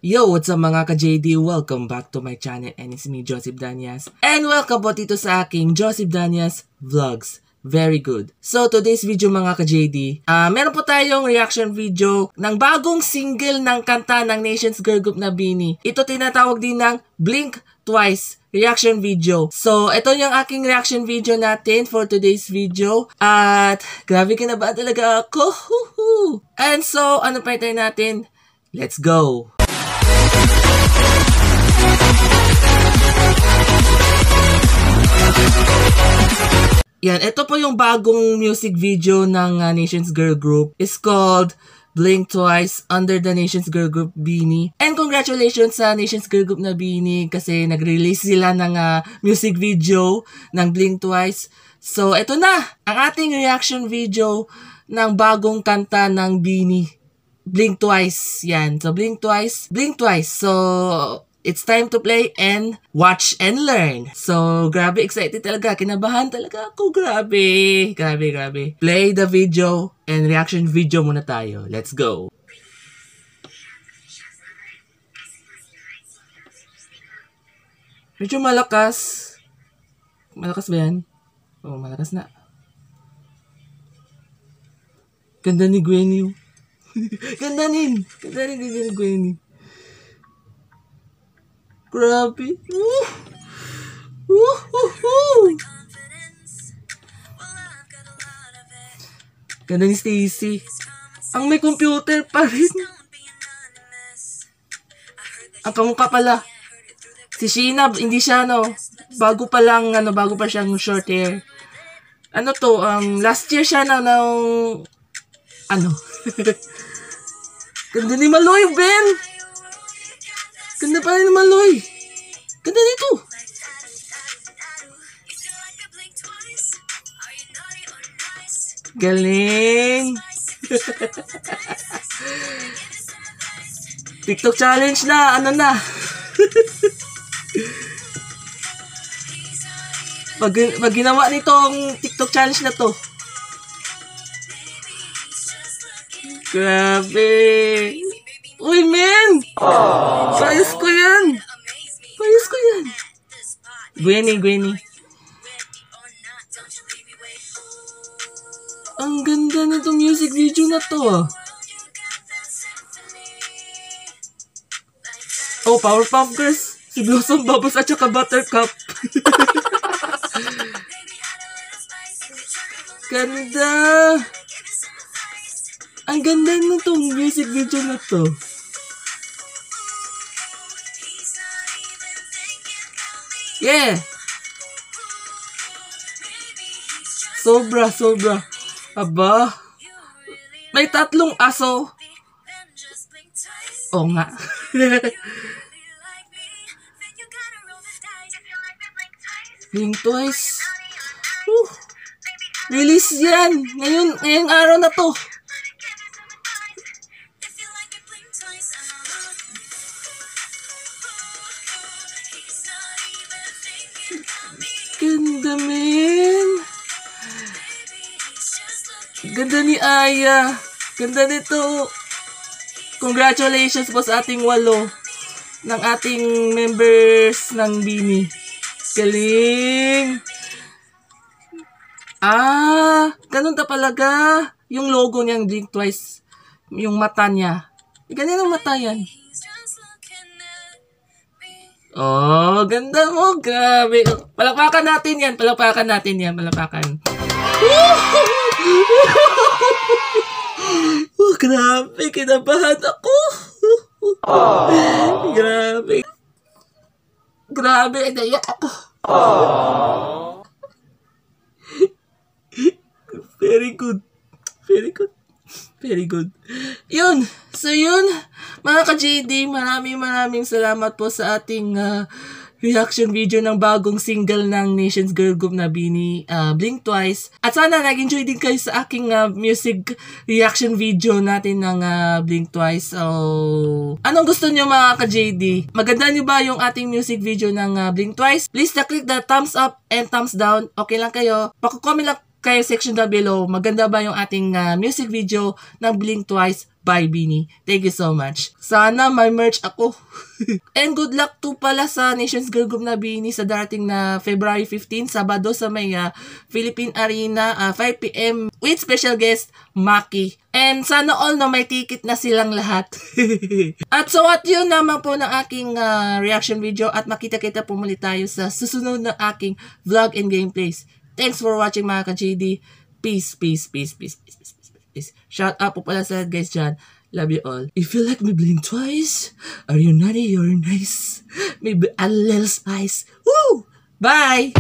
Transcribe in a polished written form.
Yo, what's up mga ka-JD? Welcome back to my channel and it's me, Joseph Danias. And welcome po dito sa aking Joseph Danias Vlogs. Very good. So, today's video mga ka-JD, meron po tayong reaction video ng bagong single ng kanta ng Nations Girl Group na BINI. Ito tinatawag din ng Blink Twice reaction video. So, ito yung aking reaction video natin for today's video. At, grabe kinabahan talaga ako. And so, ano pa hintayin natin? Let's go! Yan, ito po yung bagong music video ng Nations Girl Group. It's called Blink Twice under the Nations Girl Group BINI. And congratulations sa Nations Girl Group na BINI kasi nag-release sila ng music video ng Blink Twice. So, ito na ang ating reaction video ng bagong kanta ng BINI. Blink Twice. Yan. So, Blink Twice. Blink Twice. So, it's time to play and watch and learn. So, grabe, excited talaga. Kinabahan talaga ako. Grabe. Grabe. Play the video and reaction video muna tayo. Let's go. Medyo malakas. Malakas ba yan? Oo, malakas na. Ganda ni Gwenny. Ganda ni Gwenny. Grabe. Ganda ni Stacy. Ang may computer pa rin. Ang kamukha pala. Si Sheena, hindi siya bago pa siyang short hair. Ano to, last year siya Ganda ni Maloy, Ben! Ganda pa rin ni Maloy! Ganda nito! Galing! TikTok challenge na! Ano na? Pag ginawa nitong TikTok challenge na to. Grabe! Uy, men! Payos ko yan! Gwenny. Ang ganda na itong music video na to, Oh, Powerpuff Girls! Si Blossom Bubbles at saka Buttercup. Ganda! Ang ganda na itong music video na to. Yeah! Sobra. Aba. May 3 aso. Oo nga. Blink Twice. Release yan. Ngayong araw na to. Ganda, men. Ganda ni Aya. Ganda nito. Congratulations po sa ating 8 ng ating members ng BINI. Galing. Ganun ta talaga. Yung logo niyang Blink Twice. Yung mata niya. Ganyan ang mata yan. Oh, ganda mo. Grabe. Palakpakan natin yan. Grabe. Kinabahan ako. Grabe. Naiyak ako. Very good. Yun. So yun, mga ka-JD, maraming salamat po sa ating reaction video ng bagong single ng Nations Girl Group na BINI, Blink Twice. At sana nag-enjoy din kayo sa aking music reaction video natin ng Blink Twice. So, anong gusto nyo mga ka-JD? Maganda nyo ba yung ating music video ng Blink Twice? Please click the thumbs up and thumbs down. Okay lang kayo. Paku-comment lang kayo section down below. Maganda ba yung ating music video ng Blink Twice by Beanie. Thank you so much. Sana may merch ako. And good luck to pala sa Nations Girl Group na Beanie sa darating na February 15, Sabado sa may Philippine Arena, 5 p.m. with special guest, Maki. And sana all na may ticket na silang lahat. At so at yun naman po ng aking reaction video at makita-kita po muli tayo sa susunod na aking vlog and gameplays. Thanks for watching mga ka-JD. Peace, peace, peace, peace, peace, peace, peace, peace. Shout out po pala sa guys dyan. Love you all. If you like me blink twice, are you naughty or nice? Maybe a little spice. Woo! Bye!